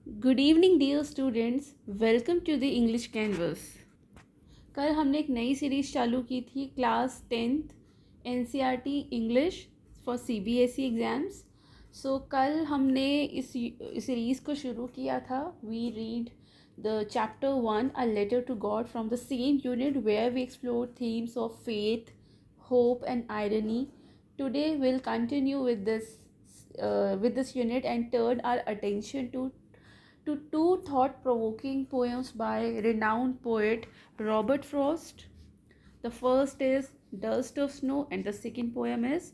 Good evening dear students, welcome to the English canvas. कल हमने एक नई सीरीज़ चालू की थी, class 10th NCERT English for CBSE exams. So कल हमने इस सीरीज़ को शुरू किया था। We read the chapter 1 a letter to God from the same unit where we explore themes of faith, hope and irony. Today we'll continue with this unit and turn our attention to two thought-provoking poems by renowned poet Robert Frost. The first is Dust of Snow and the second poem is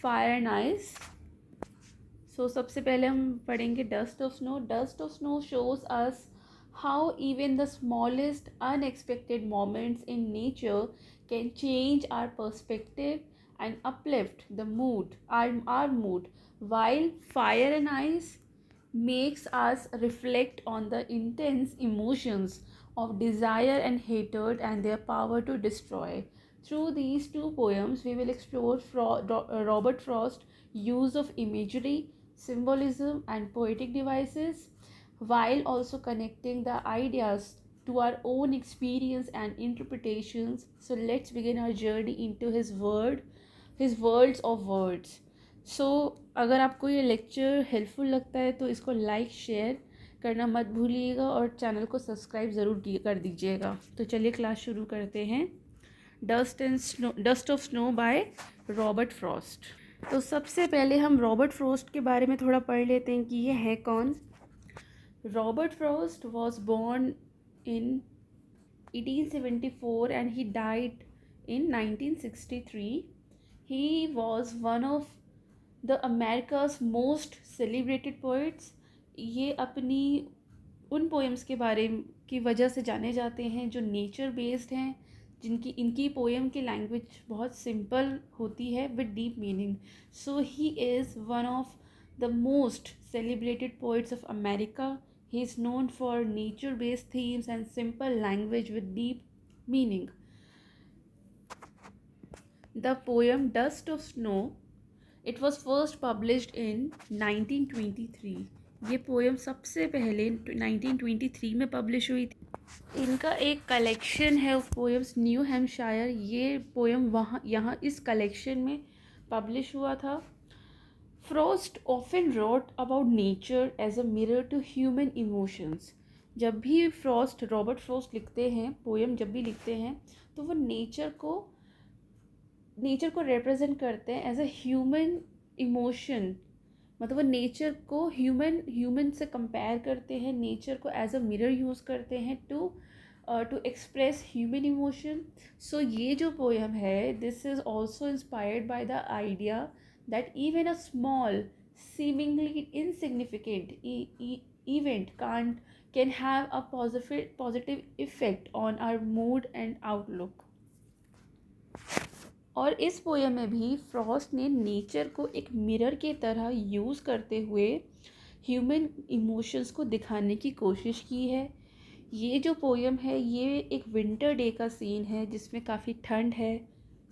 Fire and Ice. सबसे पहले हम पढ़ेंगे dust of snow. Dust of snow shows us how even the smallest unexpected moments in nature can change our perspective and uplift the mood, our mood, while fire and ice makes us reflect on the intense emotions of desire and hatred and their power to destroy. Through these two poems, we will explore Robert Frost's use of imagery, symbolism, and poetic devices, while also connecting the ideas to our own experience and interpretations. So let's begin our journey into his worlds of words. अगर आपको ये lecture helpful लगता है तो इसको like share करना मत भूलिएगा और चैनल को सब्सक्राइब ज़रूर कर दीजिएगा. तो चलिए क्लास शुरू करते हैं. Dust of snow by Robert Frost. तो सबसे पहले हम रॉबर्ट फ्रॉस्ट के बारे में थोड़ा पढ़ लेते हैं कि ये है कौन. Robert Frost was born in 1874 and he died in 1963. He was one of the America's most celebrated poets. ये अपनी उन पोएम्स के बारे की वजह से जाने जाते हैं जो नेचर बेस्ड हैं, इनकी पोएम की लैंग्वेज बहुत सिंपल होती है with deep meaning. So he is one of the most celebrated poets of America. He is known for nature based themes and simple language with deep meaning. The poem dust of snow, it was first published in 1923. ये poem सबसे पहले 1923 में publish हुई थी. इनका एक collection है of poems, New Hampshire. ये पोएम यहाँ इस कलेक्शन में पब्लिश हुआ था. Frost often wrote about nature as a mirror to human emotions. जब भी रॉबर्ट फ्रॉस्ट लिखते हैं पोएम, जब भी लिखते हैं तो वो नेचर को रिप्रेजेंट करते हैं एज अ ह्यूमन इमोशन. मतलब वो नेचर को ह्यूमन से कंपेयर करते हैं, नेचर को एज अ मिरर यूज़ करते हैं टू एक्सप्रेस ह्यूमन इमोशन. सो ये जो पोएम है, this is also inspired by the idea that even a small seemingly insignificant event can have a positive effect on our mood and outlook. और इस poem में भी Frost ने nature को एक मिरर के तरह यूज़ करते हुए ह्यूमन इमोशंस को दिखाने की कोशिश की है. ये जो पोएम है ये एक विंटर डे का सीन है जिसमें काफ़ी ठंड है,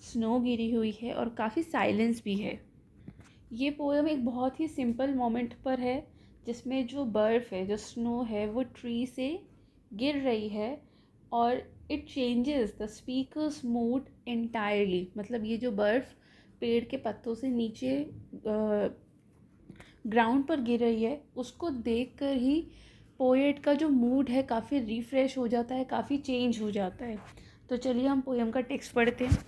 स्नो गिरी हुई है और काफ़ी साइलेंस भी है. ये पोएम एक बहुत ही सिंपल मोमेंट पर है जिसमें जो बर्फ़ है, जो स्नो है, वो ट्री से गिर रही है और it changes the speakers mood entirely. मतलब ये जो बर्फ़ पेड़ के पत्तों से नीचे ग्राउंड पर गिर रही है, उसको देखकर ही पोएट का जो मूड है काफ़ी रिफ़्रेश हो जाता है, काफ़ी चेंज हो जाता है. तो चलिए हम पोएम का टेक्स्ट पढ़ते हैं.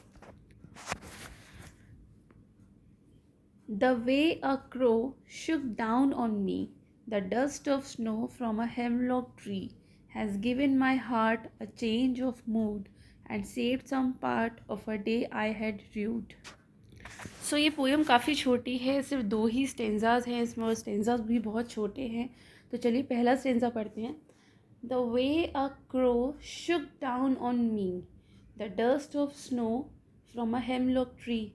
The way a crow shook down on me, the dust of snow from a hemlock tree, has given my heart a change of mood and saved some part of a day I had rued. ये poem काफ़ी छोटी है, सिर्फ 2 ही stanzas हैं इसमें और stanzas भी बहुत छोटे हैं. तो चलिए पहला स्टेंजा पढ़ते हैं. The way a crow shook down on me, the dust of snow from a hemlock tree.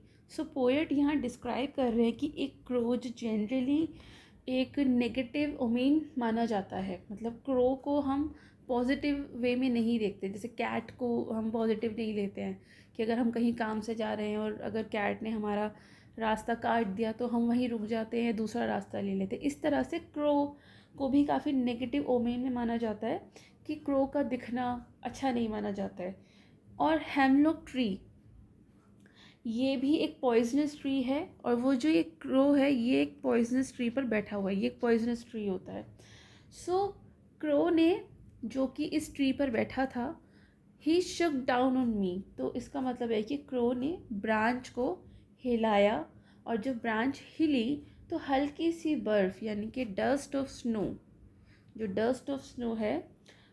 Poet यहाँ डिस्क्राइब कर रहे हैं कि एक क्रो जो जनरली एक नेगेटिव ओमेन माना जाता है, मतलब क्रो को हम पॉजिटिव वे में नहीं देखते. जैसे कैट को हम पॉजिटिव नहीं लेते हैं कि अगर हम कहीं काम से जा रहे हैं और अगर कैट ने हमारा रास्ता काट दिया तो हम वहीं रुक जाते हैं, दूसरा रास्ता ले लेते हैं। इस तरह से क्रो को भी काफ़ी नेगेटिव ओमेन में माना जाता है कि क्रो का दिखना अच्छा नहीं माना जाता है। और हेमलॉक ट्री, ये भी एक पॉइजनस ट्री है, और वो जो ये क्रो है ये एक पॉइजनस ट्री पर बैठा हुआ है, ये एक पॉइजनस ट्री होता है। सो क्रो ने, जो कि इस ट्री पर बैठा था, ही शुक डाउन ऑन मी, तो इसका मतलब है कि क्रो ने ब्रांच को हिलाया, और जब ब्रांच हिली तो हल्की सी बर्फ़ यानी कि डस्ट ऑफ स्नो, जो डस्ट ऑफ स्नो है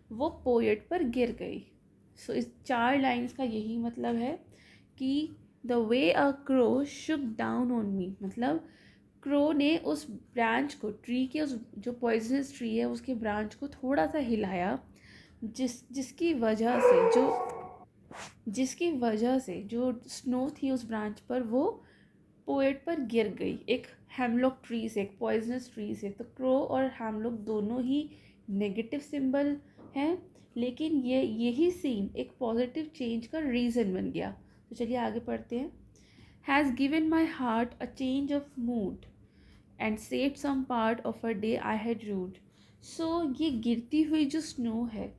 वो पोएट पर गिर गई। सो इस 4 लाइंस का यही मतलब है कि the way a crow Shuk down on me, मतलब क्रो ने उस ब्रांच को, ट्री के उस जो पॉइजनस ट्री है उसके ब्रांच को थोड़ा सा हिलाया, जिसकी वजह से जो स्नो थी उस ब्रांच पर वो पोएट पर गिर गई, एक हेमलॉक ट्री से, एक पॉइजनस ट्री से। तो क्रो और हेमलॉक दोनों ही नेगेटिव सिंबल हैं, लेकिन यही सीन एक पॉजिटिव चेंज का रीज़न बन गया। तो चलिए आगे पढ़ते हैं। Has given my heart a change of mood and saved some part of a day I had rued. So ये गिरती हुई जो स्नो है,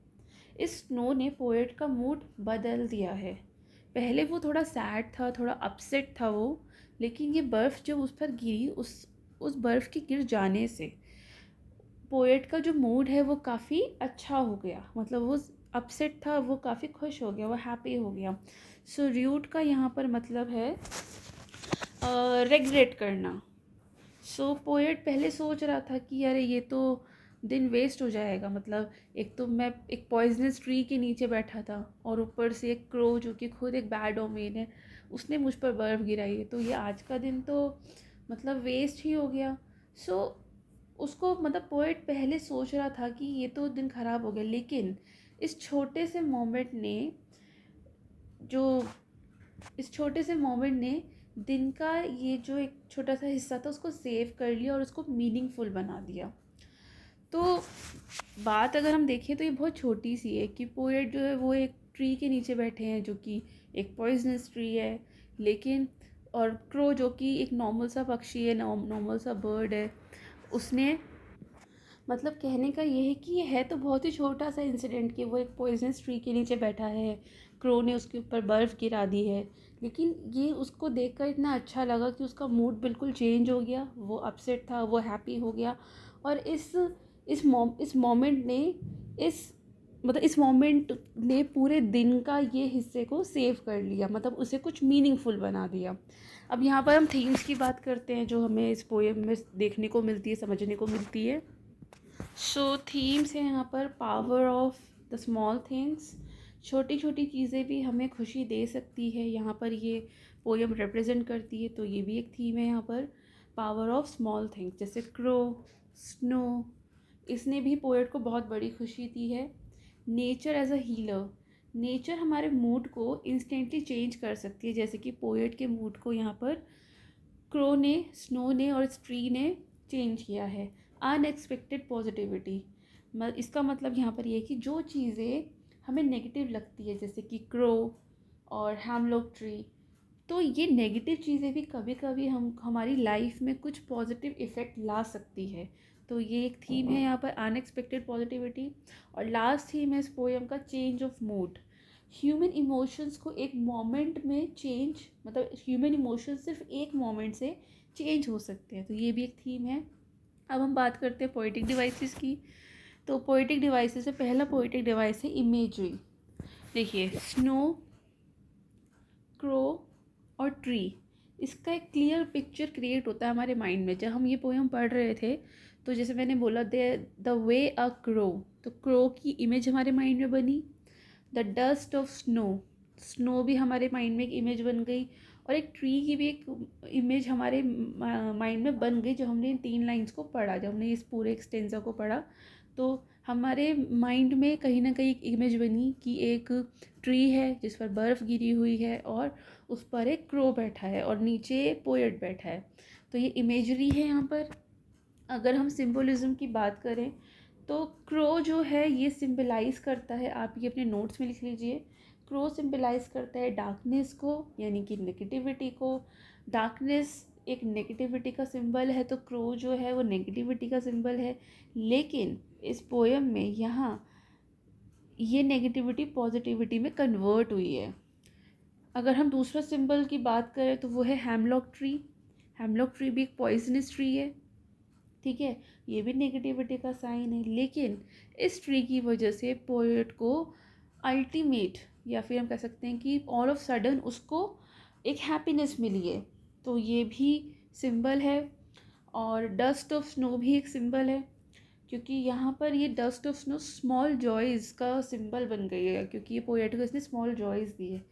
इस स्नो ने पोएट का मूड बदल दिया है। पहले वो थोड़ा सैड था, थोड़ा अपसेट था वो, लेकिन ये बर्फ़ जब उस पर गिरी, उस बर्फ़ के गिर जाने से पोएट का जो मूड है वो काफ़ी अच्छा हो गया, मतलब वो अपसेट था वो काफ़ी खुश हो गया, वो हैप्पी हो गया। सो र्यूड का यहाँ पर मतलब है रेग्रेट करना। सो पोएट पहले सोच रहा था कि अरे ये तो दिन वेस्ट हो जाएगा, मतलब एक तो मैं एक पॉइजनस ट्री के नीचे बैठा था, और ऊपर से एक क्रो जो कि खुद एक बैड ओमेन है, उसने मुझ पर बर्फ़ गिराई है, तो ये आज का दिन तो मतलब वेस्ट ही हो गया। सो उसको, मतलब पोएट पहले सोच रहा था कि ये तो दिन ख़राब हो गया, लेकिन इस छोटे से मोमेंट ने जो इस छोटे से मोमेंट ने दिन का ये जो एक छोटा सा हिस्सा था उसको सेव कर लिया और उसको मीनिंगफुल बना दिया। तो बात अगर हम देखें तो ये बहुत छोटी सी है कि पोएट जो है वो एक ट्री के नीचे बैठे हैं जो कि एक पॉइजनस ट्री है, लेकिन और क्रो जो कि एक नॉर्मल सा पक्षी है, नॉर्मल सा बर्ड है, उसने, मतलब कहने का ये है कि ये है तो बहुत ही छोटा सा इंसिडेंट कि वो एक पॉइजनस ट्री के नीचे बैठा है, क्रो ने उसके ऊपर बर्फ़ गिरा दी है, लेकिन ये उसको देखकर इतना अच्छा लगा कि उसका मूड बिल्कुल चेंज हो गया, वो अपसेट था वो हैप्पी हो गया। और इस मोमेंट ने, इस इस मोमेंट ने पूरे दिन का ये हिस्से को सेव कर लिया, मतलब उसे कुछ मीनिंगफुल बना दिया। अब यहाँ पर हम थीम्स की बात करते हैं जो हमें इस पोएम में देखने को मिलती है, समझने को मिलती है। सो थीम्स है यहाँ पर power of the small things, छोटी छोटी चीज़ें भी हमें खुशी दे सकती है, यहाँ पर ये पोएम रिप्रेजेंट करती है, तो ये भी एक थीम है यहाँ पर, पावर ऑफ स्मॉल थिंग्स, जैसे क्रो, स्नो, इसने भी पोएट को बहुत बड़ी खुशी दी है। Nature as a healer, nature हमारे मूड को इंस्टेंटली चेंज कर सकती है, जैसे कि पोएट के मूड को यहाँ पर क्रो ने, स्नो ने और इस ट्री ने चेंज किया है। अनएक्सपेक्टेड पॉजिटिविटी, इसका मतलब यहाँ पर ये है कि जो चीज़ें हमें नेगेटिव लगती है, जैसे कि क्रो और हेमलॉक ट्री, तो ये नेगेटिव चीज़ें भी कभी कभी हम हमारी लाइफ में कुछ पॉजिटिव इफ़ेक्ट ला सकती है। तो ये एक थीम है यहाँ पर, अनएक्सपेक्टेड पॉजिटिविटी। और लास्ट थीम है इस पोएम का, change of mood. Human emotions को एक मोमेंट में चेंज, मतलब ह्यूमन इमोशंस सिर्फ एक मोमेंट से चेंज हो सकते हैं, तो ये भी एक थीम है। अब हम बात करते हैं पोएटिक डिवाइसेस की। तो पोएटिक डिवाइसेस से पहला पोएटिक डिवाइस है इमेजरी। देखिए, स्नो, क्रो और ट्री, इसका एक क्लियर पिक्चर क्रिएट होता है हमारे माइंड में। जब हम ये पोएम पढ़ रहे थे तो जैसे मैंने बोला, द वे अ क्रो, तो क्रो की इमेज हमारे माइंड में बनी। The dust of snow, snow भी हमारे माइंड में एक इमेज बन गई, और एक ट्री की भी एक इमेज हमारे माइंड में बन गई जब हमने इन 3 लाइंस को पढ़ा, जब हमने इस पूरे एक्सटेंजा को पढ़ा, तो हमारे माइंड में कहीं ना कहीं एक इमेज बनी कि एक ट्री है जिस पर बर्फ़ गिरी हुई है और उस पर एक क्रो बैठा है और नीचे पोएट बैठा है। तो ये इमेजरी है यहाँ पर। अगर हम सिंबोलिज्म की बात करें तो क्रो जो है ये सिंबलाइज करता है, आप ये अपने नोट्स में लिख लीजिए, क्रो सिंबलाइज करता है डार्कनेस को, यानी कि नेगेटिविटी को। डार्कनेस एक नेगेटिविटी का सिंबल है, तो क्रो जो है वो नेगेटिविटी का सिंबल है। लेकिन इस पोएम में यहाँ ये नेगेटिविटी पॉजिटिविटी में कन्वर्ट हुई है। अगर हम दूसरा सिंबल की बात करें तो वो है हेमलॉक ट्री। हेमलॉक ट्री भी एक पॉइजनस ट्री है, ठीक है, ये भी नेगेटिविटी का साइन है। लेकिन इस ट्री की वजह से पोएट को अल्टीमेट, या फिर हम कह सकते हैं कि ऑल ऑफ सडन उसको एक हैप्पीनेस मिली है, तो ये भी सिंबल है। और डस्ट ऑफ स्नो भी एक सिंबल है, क्योंकि यहाँ पर ये dust of snow small joys का सिंबल बन गई है, क्योंकि ये पोएट को इसने स्मॉल जॉयज़ दी है।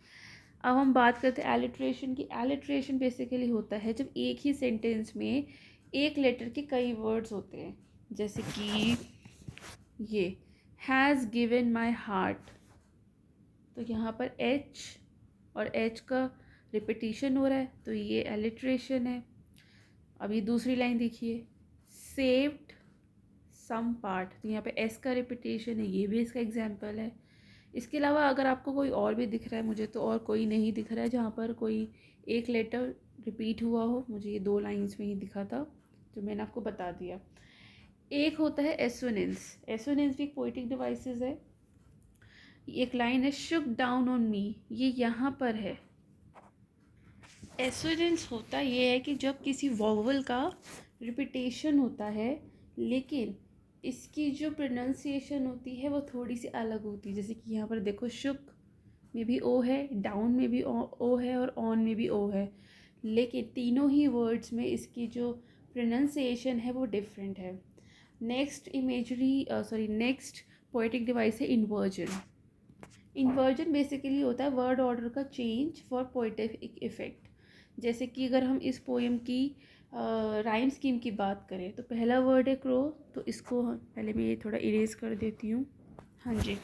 अब हम बात करते हैं एलिट्रेशन की। एलिट्रेशन बेसिकली होता है जब एक ही सेंटेंस में एक लेटर के कई वर्ड्स होते हैं, जैसे कि ये हैज़ गिवन माई हार्ट, तो यहाँ पर एच और एच का रिपीटिशन हो रहा है, तो ये एलिट्रेशन है। अभी दूसरी लाइन देखिए, सेव्ड सम पार्ट, तो यहाँ पे एस का रिपीटेशन है, ये भी इसका एग्जाम्पल है। इसके अलावा अगर आपको कोई और भी दिख रहा है, मुझे तो और कोई नहीं दिख रहा है जहाँ पर कोई एक लेटर रिपीट हुआ हो। मुझे ये 2 लाइन्स में ही दिखा था जो मैंने आपको बता दिया। एक होता है एसोनेंस। एसोनेंस भी एक पोएटिक डिवाइसेस है। एक लाइन है शुक डाउन ऑन मी, ये यहाँ पर है। एसोनेंस होता ये है कि जब किसी वॉवल का रिपीटेशन होता है, लेकिन इसकी जो प्रोनाउंसिएशन होती है वो थोड़ी सी अलग होती है। जैसे कि यहाँ पर देखो, शुक में भी ओ है, डाउन में भी ओ है, और ऑन में भी ओ है, लेकिन तीनों ही वर्ड्स में इसकी जो प्रोनाउंसिएशन है वो डिफरेंट है। नेक्स्ट पोएटिक डिवाइस है इन्वर्जन। इन्वर्जन बेसिकली होता है वर्ड ऑर्डर का चेंज फॉर पोएटिक इफेक्ट। जैसे कि अगर हम इस पोएम की राइम स्कीम की बात करें, तो पहला वर्ड है क्रो, तो इसको पहले मैं ये थोड़ा इरेज कर देती हूँ। हाँ जी,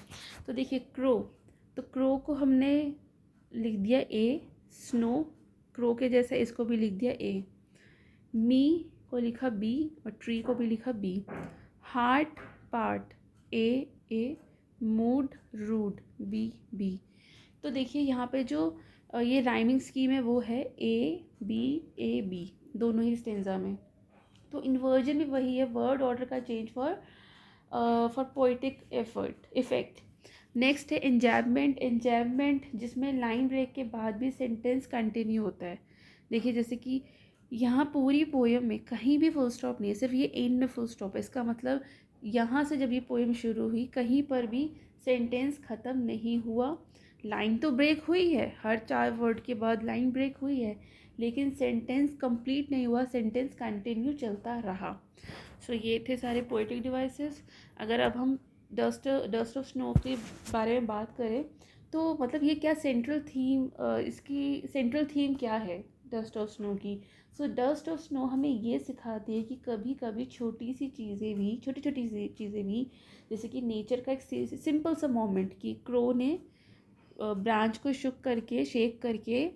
तो देखिए क्रो, तो क्रो को हमने लिख दिया ए, स्नो क्रो के जैसा इसको भी लिख दिया ए, मी को लिखा बी, और ट्री को भी लिखा B, heart part A, mood rude B. तो देखिए यहाँ पे जो ये राइमिंग स्कीम है वो है ए बी दोनों ही स्टेंजा में। तो इन्वर्जन भी वही है, वर्ड ऑर्डर का change for poetic effect. Next है एंजैबमेंट। एंजैबमेंट जिसमें लाइन ब्रेक के बाद भी सेंटेंस कंटिन्यू होता है। देखिए जैसे कि यहाँ पूरी पोएम में कहीं भी फुल स्टॉप नहीं है, सिर्फ ये एंड में फुल स्टॉप है। इसका मतलब यहाँ से जब ये पोएम शुरू हुई कहीं पर भी सेंटेंस ख़त्म नहीं हुआ। लाइन तो ब्रेक हुई है, हर 4 वर्ड के बाद लाइन ब्रेक हुई है, लेकिन सेंटेंस कंप्लीट नहीं हुआ, सेंटेंस कंटिन्यू चलता रहा। सो ये थे सारे पोएटिक डिवाइसेस। अगर अब हम डस्ट ऑफ स्नो के बारे में बात करें, तो मतलब ये क्या सेंट्रल थीम, इसकी सेंट्रल थीम क्या है डस्ट ऑफ स्नो की। सो डस्ट ऑफ स्नो हमें ये सिखाती है कि कभी कभी छोटी छोटी सी चीज़ें भी, जैसे कि नेचर का एक सिंपल सा मोमेंट कि क्रो ने ब्रांच को शेक करके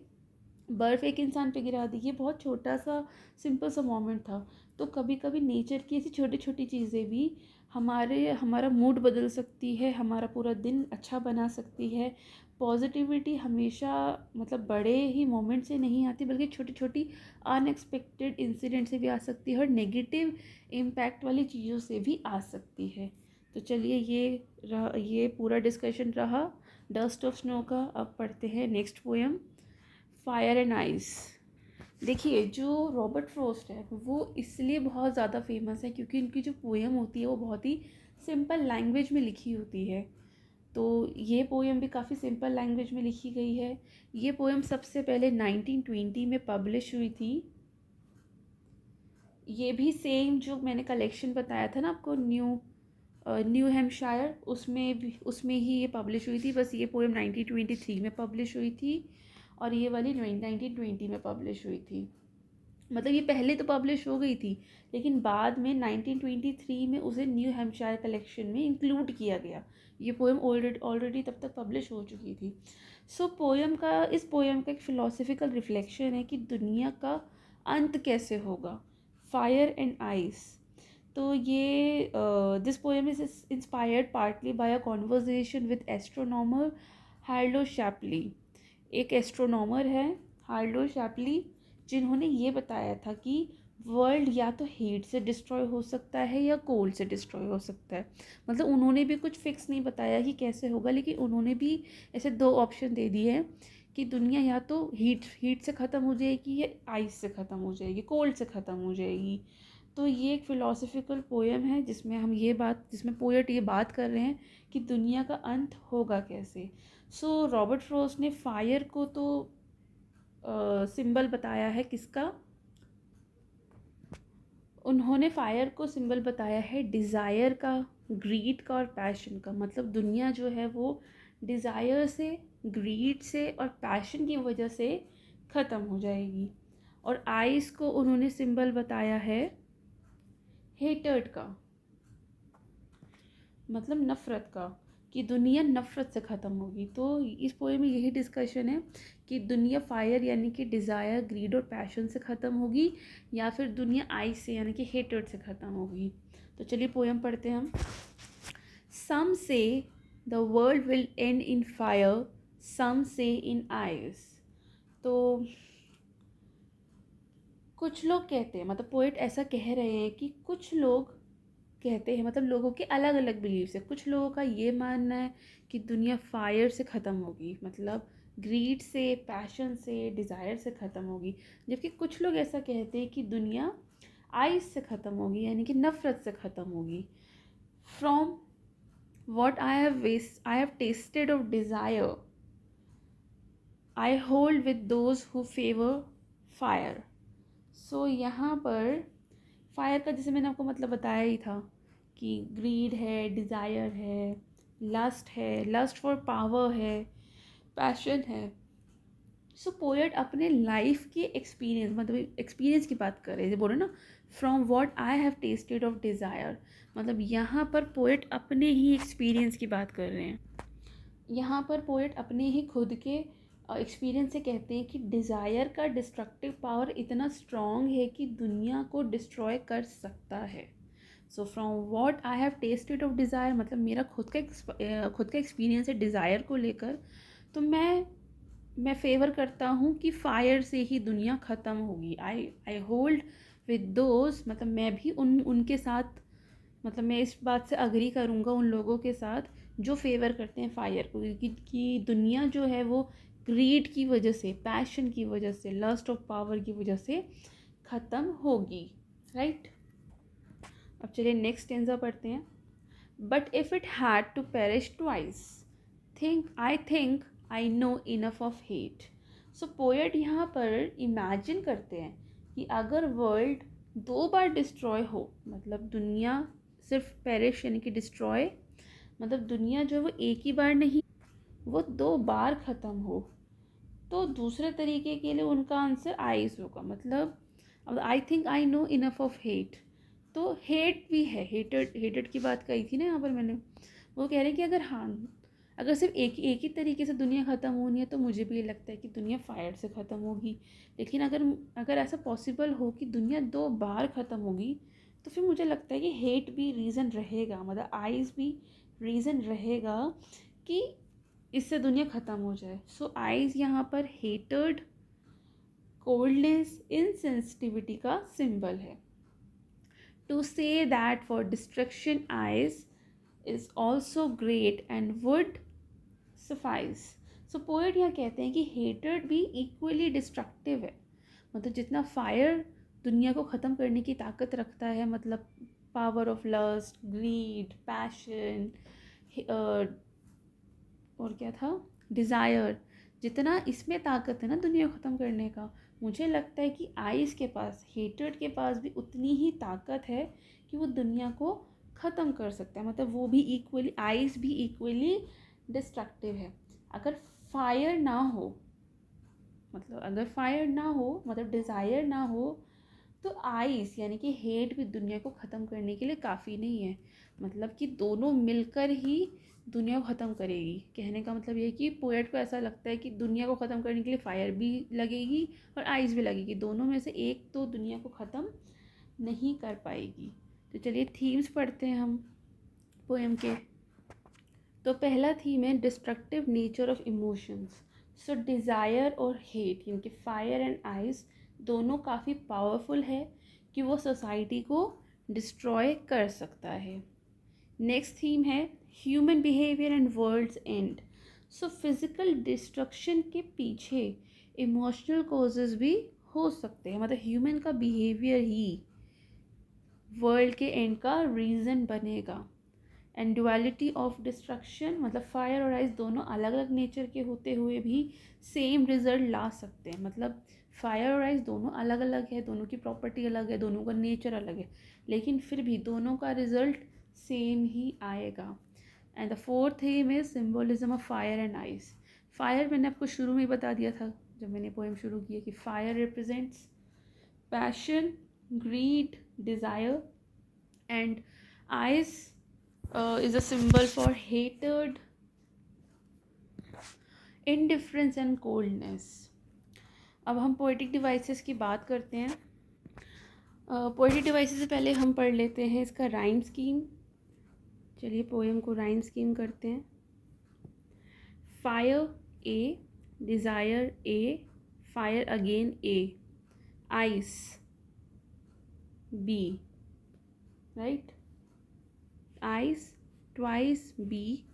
बर्फ़ एक इंसान पे गिरा दी, ये बहुत छोटा सा सिंपल सा मोमेंट था। तो कभी कभी नेचर की ऐसी छोटी छोटी चीज़ें भी हमारा मूड बदल सकती है, हमारा पूरा दिन अच्छा बना सकती है। पॉजिटिविटी हमेशा मतलब बड़े ही मोमेंट से नहीं आती, बल्कि छोटी छोटी अनएक्सपेक्टेड इंसिडेंट से भी आ सकती है, और नेगेटिव इम्पैक्ट वाली चीज़ों से भी आ सकती है। तो चलिए ये पूरा डिस्कशन रहा डस्ट ऑफ स्नो का। अब पढ़ते हैं next poem, fire and ice. देखिए जो रॉबर्ट फ्रॉस्ट है वो इसलिए बहुत ज़्यादा फेमस है क्योंकि उनकी जो पोएम होती है वो बहुत ही सिंपल लैंग्वेज में लिखी होती है। तो ये पोएम भी काफ़ी सिंपल लैंग्वेज में लिखी गई है। ये पोएम सबसे पहले 1920 में पब्लिश हुई थी। ये भी सेम जो मैंने कलेक्शन बताया था ना आपको, न्यू हैम्पशायर, उसमें ही ये पब्लिश हुई थी। बस ये पोएम 1923 में पब्लिश हुई थी, और ये वाली 1920 में पब्लिश हुई थी। मतलब ये पहले तो पब्लिश हो गई थी, लेकिन बाद में 1923 में उसे न्यू हैम्पशायर कलेक्शन में इंक्लूड किया गया। ये पोएम ऑलरेडी तब तक पब्लिश हो चुकी थी। इस पोएम का एक फ़िलोसफिकल रिफ्लेक्शन है कि दुनिया का अंत कैसे होगा, फायर एंड आइस। तो ये this poem is inspired partly by a conversation with astronomer Harlow Shapley. एक एस्ट्रोनॉमर है हार्लो शैपली, जिन्होंने ये बताया था कि वर्ल्ड या तो हीट से डिस्ट्रॉय हो सकता है या कोल्ड से डिस्ट्रॉय हो सकता है। मतलब उन्होंने भी कुछ फिक्स नहीं बताया कि कैसे होगा, लेकिन उन्होंने भी ऐसे दो ऑप्शन दे दिए हैं कि दुनिया या तो हीट से ख़त्म हो जाएगी या आइस से ख़त्म हो जाएगी, कोल्ड से ख़त्म हो जाएगी। तो ये एक फ़िलोसफिकल पोएम है जिसमें पोएट ये बात कर रहे हैं कि दुनिया का अंत होगा कैसे। सो रॉबर्ट फ्रॉस्ट ने फायर को तो सिंबल बताया है किसका, उन्होंने फायर को सिंबल बताया है डिज़ायर का, ग्रीड का और पैशन का। मतलब दुनिया जो है वो डिज़ायर से, ग्रीड से और पैशन की वजह से ख़त्म हो जाएगी। और आइस को उन्होंने सिंबल बताया है हेटर्ड का, मतलब नफ़रत का, कि दुनिया नफ़रत से ख़त्म होगी। तो इस पोएम में यही डिस्कशन है कि दुनिया फायर यानी कि डिज़ायर, ग्रीड और पैशन से ख़त्म होगी या फिर दुनिया आइस से यानी कि हेटर्ड से ख़त्म होगी। तो चलिए पोएम पढ़ते हैं हम। Some say the world will end in fire, some say in ice. तो कुछ लोग कहते हैं, मतलब पोएट ऐसा कह रहे हैं कि कुछ लोग कहते हैं, मतलब लोगों के अलग अलग बिलीव्स है। कुछ लोगों का ये मानना है कि दुनिया फायर से ख़त्म होगी, मतलब ग्रीड से, पैशन से, डिज़ायर से ख़त्म होगी। जबकि कुछ लोग ऐसा कहते हैं कि दुनिया आइस से ख़त्म होगी यानी कि नफ़रत से ख़त्म होगी। From what I have tasted of desire I hold with those who favour fire. So यहाँ पर फायर का जैसे मैंने आपको मतलब बताया ही था कि ग्रीड है, डिज़ायर है, लस्ट फॉर पावर है, पैशन है। सो पोएट अपने लाइफ के एक्सपीरियंस, मतलब एक्सपीरियंस की बात कर रहे हैं, बोलो ना, from what I have tasted of desire. मतलब यहाँ पर पोएट अपने ही एक्सपीरियंस की बात कर रहे हैं। यहाँ पर पोएट अपने ही खुद के एक्सपीरियंस से कहते हैं कि डिज़ायर का डिस्ट्रक्टिव पावर इतना स्ट्रॉन्ग है कि दुनिया को डिस्ट्रॉय कर सकता है। So from what I have tasted of desire, मतलब मेरा खुद का एक्सपीरियंस है डिज़ायर को लेकर। तो मैं फेवर करता हूँ कि फायर से ही दुनिया ख़त्म होगी। आई होल्ड विद दोज, मतलब मैं भी उनके साथ, मतलब मैं इस बात से अग्री करूँगा उन लोगों के साथ जो फेवर करते हैं फायर को, कि दुनिया जो है वो ग्रीड की वजह से, पैशन की वजह से, लस्ट ऑफ पावर की वजह से ख़त्म होगी। राइट। अब चलिए नेक्स्ट स्टेंजा पढ़ते हैं। But if it had to perish twice, think I know enough of hate. So poet यहाँ पर इमेजिन करते हैं कि अगर वर्ल्ड दो बार डिस्ट्रॉय हो, मतलब दुनिया सिर्फ पेरिश यानी कि डिस्ट्रॉय, मतलब दुनिया जो है वो एक ही बार नहीं, वो दो बार ख़त्म हो, तो दूसरे तरीके के लिए उनका आंसर आइस होगा। मतलब अब I think I know enough of hate, तो हेट भी है, हेटेड की बात कही थी ना यहाँ पर मैंने। वो कह रहे हैं कि अगर हाँ, अगर सिर्फ एक ही तरीके से दुनिया ख़त्म होनी है तो मुझे भी ये लगता है कि दुनिया फायर से ख़त्म होगी। लेकिन अगर अगर ऐसा पॉसिबल हो कि दुनिया दो बार ख़त्म होगी, तो फिर मुझे लगता है कि हेट भी रीज़न रहेगा, मतलब आइज़ भी रीज़न रहेगा कि इससे दुनिया ख़त्म हो जाए। सो आइज़ यहाँ पर हेटर्ड, कोल्डनेस, इनसेंसिटिविटी का सिंबल है। To say that for destruction ice is also great and would suffice. So poet यहाँ कहते हैं कि हेटर्ड भी इक्वली डिस्ट्रक्टिव है। मतलब जितना फायर दुनिया को ख़त्म करने की ताकत रखता है, मतलब power of lust, greed, passion और क्या था, डिज़ायर, जितना इसमें ताकत है ना दुनिया को ख़त्म करने का, मुझे लगता है कि आइस के पास, हेटर्ड के पास भी उतनी ही ताकत है कि वो दुनिया को ख़त्म कर सकता है। मतलब वो भी इक्वली, आइस भी इक्वली डिस्ट्रक्टिव है। अगर फायर ना हो, मतलब अगर फायर ना हो, मतलब डिज़ायर ना हो, तो आइस यानी कि हेट भी दुनिया को ख़त्म करने के लिए काफ़ी नहीं है। मतलब कि दोनों मिलकर ही दुनिया को ख़त्म करेगी। कहने का मतलब ये है कि पोएट को ऐसा लगता है कि दुनिया को ख़त्म करने के लिए फायर भी लगेगी और आइस भी लगेगी, दोनों में से एक तो दुनिया को ख़त्म नहीं कर पाएगी। तो चलिए थीम्स पढ़ते हैं हम पोएम के। तो पहला थीम है destructive nature of emotions. So desire और हेट यानी कि फायर एंड आइस दोनों काफ़ी पावरफुल है कि वो सोसाइटी को डिस्ट्रॉय कर सकता है। नेक्स्ट थीम है human behaviour and world's end. So physical destruction के पीछे इमोशनल कॉजेज़ भी हो सकते हैं, मतलब ह्यूमन का बिहेवियर ही वर्ल्ड के एंड का रीज़न बनेगा। एंड डुअलिटी ऑफ डिस्ट्रक्शन, मतलब फायर और आइस दोनों अलग अलग नेचर के होते हुए भी सेम रिजल्ट ला सकते हैं। मतलब फायर और आइस दोनों अलग अलग है, दोनों की प्रॉपर्टी अलग है, दोनों का नेचर अलग है, लेकिन फिर भी दोनों का रिजल्ट सेम ही आएगा। And the fourth theme is symbolism of fire and ice. Fire मैंने आपको शुरू में ही बता दिया था जब मैंने पोएम शुरू किया कि fire represents passion, greed, desire, and ice is a symbol for hatred, indifference and coldness. अब हम पोएटिक डिवाइसेस की बात करते हैं। पोएटिक डिवाइसेस से पहले हम पढ़ लेते हैं इसका राइम स्कीम। चलिए पोएम को राइम स्कीम करते हैं। Fire A, desire A, fire again A, ice B, right, ice twice B,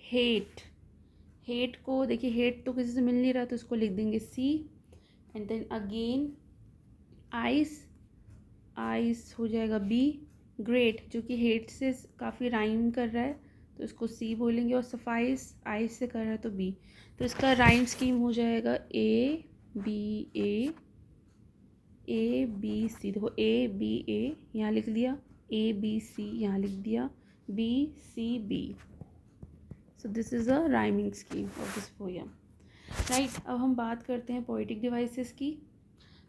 hate, hate को देखिए हेट तो किसी से मिल नहीं रहा तो इसको लिख देंगे C, and then again ice, ice हो जाएगा बी, ग्रेट जो कि हेट से काफ़ी राइम कर रहा है तो इसको सी बोलेंगे, और सफाइस आइस से कर रहा है तो बी। तो इसका राइम स्कीम हो जाएगा A B A B C. देखो ए बी ए यहाँ लिख दिया, ए बी सी यहाँ लिख दिया, B C B. So this is a rhyming scheme of this poem, right. अब हम बात करते हैं पोएटिक डिवाइसेस की।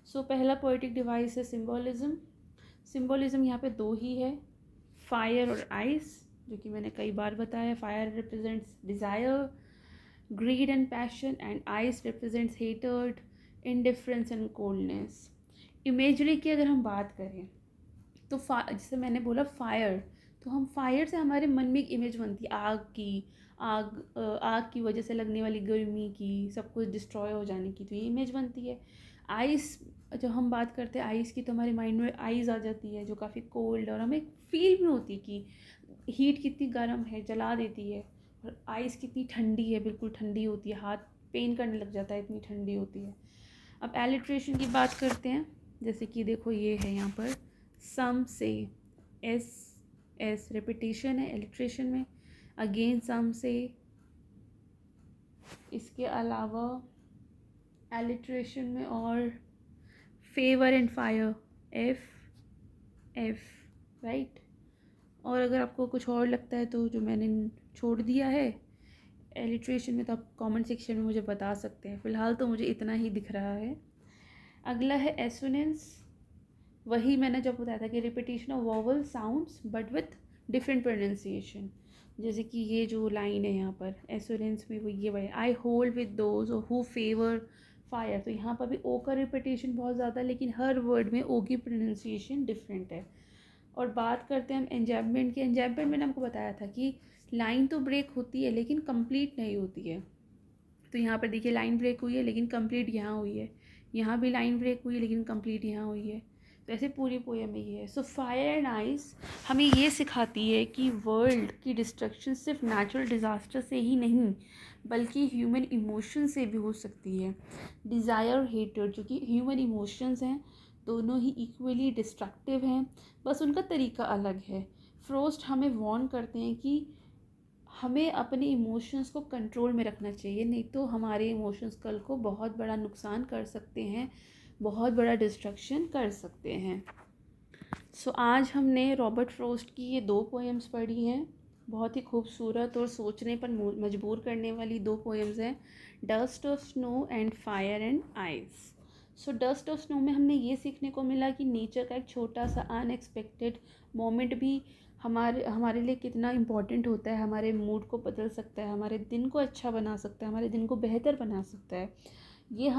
सो पहला पोएटिक डिवाइस है सिम्बोलिज्म। सिम्बोलिज्म यहाँ पे दो ही है, फायर और आइस, जो कि मैंने कई बार बताया। Fire represents desire, grid and passion, and ice represents hatred, indifference and coldness. Imagery की अगर हम बात करें तो जैसे मैंने बोला फायर, तो हम फायर से हमारे मन में एक इमेज बनती है आग की, आग की वजह से लगने वाली गर्मी की, सब कुछ डिस्ट्रॉय हो जाने की, तो ये इमेज बनती है। आइस, जब हम बात करते हैं आइस की तो हमारे माइंड में आइस आ जाती है जो काफ़ी कोल्ड, और हमें फील भी होती है कि हीट कितनी गर्म है, जला देती है, और आइस कितनी ठंडी है, बिल्कुल ठंडी होती है, हाथ पेन करने लग जाता है, इतनी ठंडी होती है। अब एलिट्रेशन की बात करते हैं, जैसे कि देखो ये है यहाँ पर सम से, एस एस रिपीटेशन है एलिट्रेशन में, अगेन सम से। इसके अलावा एलिट्रेशन में और favour and fire, F F, right. और अगर आपको कुछ और लगता है तो जो मैंने छोड़ दिया है एलिट्रेशन में तो आप कमेंट सेक्शन में मुझे बता सकते हैं। फ़िलहाल तो मुझे इतना ही दिख रहा है। अगला है एसोनेंस। वही मैंने जब बताया था कि repetition of vowel sounds but with different pronunciation. जैसे कि ये जो लाइन है यहाँ पर एसोनेंस में वो ये वाली, आई hold with those who favour fire, तो यहाँ पर भी ओ का रिपीटेशन बहुत ज़्यादा, लेकिन हर वर्ड में ओ की प्रोनाउंसिएशन डिफरेंट है। और बात करते हैं हम एन्जैम्पमेंट की। एन्जैम्पमेंट मैंने आपको बताया था कि लाइन तो ब्रेक होती है लेकिन कंप्लीट नहीं होती है। तो यहाँ पर देखिए लाइन ब्रेक हुई है लेकिन कंप्लीट यहाँ हुई है, यहाँ भी लाइन ब्रेक हुई है लेकिन कंप्लीट यहाँ हुई है। तो ऐसे पूरी पोएम में ये है। सो फायर एंड आइस हमें ये सिखाती है कि वर्ल्ड की डिस्ट्रक्शन सिर्फ नेचुरल डिज़ास्टर से ही नहीं बल्कि ह्यूमन इमोशन से भी हो सकती है। डिज़ायर और हेटर जो कि ह्यूमन इमोशंस हैं दोनों ही इक्वली डिस्ट्रक्टिव हैं, बस उनका तरीका अलग है। फ्रोस्ट हमें वार्न करते हैं कि हमें अपने इमोशंस को कंट्रोल में रखना चाहिए, नहीं तो हमारे इमोशंस कल को बहुत बड़ा नुकसान कर सकते हैं, बहुत बड़ा डिस्ट्रक्शन कर सकते हैं। सो आज हमने रॉबर्ट फ्रॉस्ट की ये दो पोएम्स पढ़ी हैं। बहुत ही खूबसूरत और सोचने पर मजबूर करने वाली दो पोएम्स हैं, dust of snow and fire and ice. So dust of snow में हमने ये सीखने को मिला कि नेचर का एक छोटा सा अनएक्सपेक्टेड मोमेंट भी हमारे लिए कितना इम्पोर्टेंट होता है, हमारे मूड को बदल सकता है, हमारे दिन को अच्छा बना सकता है, हमारे दिन को बेहतर बना सकता है। ये पोएम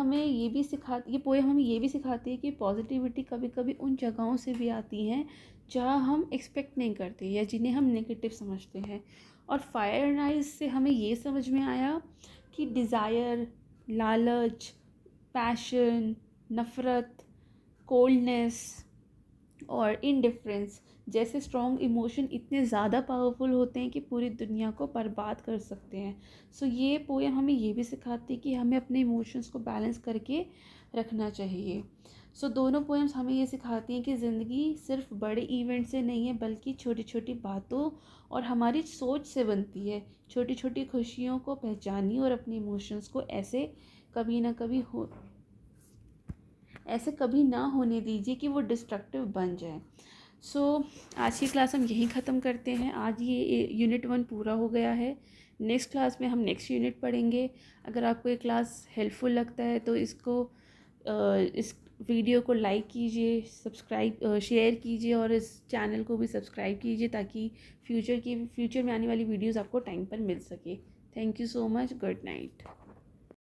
हमें ये भी सिखाती है कि पॉजिटिविटी कभी कभी उन जगहों से भी आती हैं जहाँ हम एक्सपेक्ट नहीं करते या जिन्हें हम नेगेटिव समझते हैं। और फायर एंड आइस से हमें ये समझ में आया कि डिज़ायर, लालच, पैशन, नफ़रत, कोल्डनेस और इनडिफरेंस जैसे स्ट्रॉन्ग इमोशन इतने ज़्यादा पावरफुल होते हैं कि पूरी दुनिया को बर्बाद कर सकते हैं। सो ये पोएम हमें ये भी सिखाती है कि हमें अपने इमोशंस को बैलेंस करके रखना चाहिए। सो दोनों पोएम्स हमें ये सिखाती हैं कि ज़िंदगी सिर्फ बड़े इवेंट से नहीं है, बल्कि छोटी छोटी बातों और हमारी सोच से बनती है। छोटी छोटी खुशियों को पहचानिए और अपने इमोशंस को ऐसे कभी ना होने दीजिए कि वो डिस्ट्रक्टिव बन जाए। सो आज की क्लास हम यहीं ख़त्म करते हैं। आज ये यूनिट 1 पूरा हो गया है। नेक्स्ट क्लास में हम नेक्स्ट यूनिट पढ़ेंगे। अगर आपको ये क्लास हेल्पफुल लगता है तो इस वीडियो को लाइक कीजिए, सब्सक्राइब शेयर कीजिए और इस चैनल को भी सब्सक्राइब कीजिए ताकि फ्यूचर में आने वाली वीडियोस आपको टाइम पर मिल सके। Thank you so much. Good night.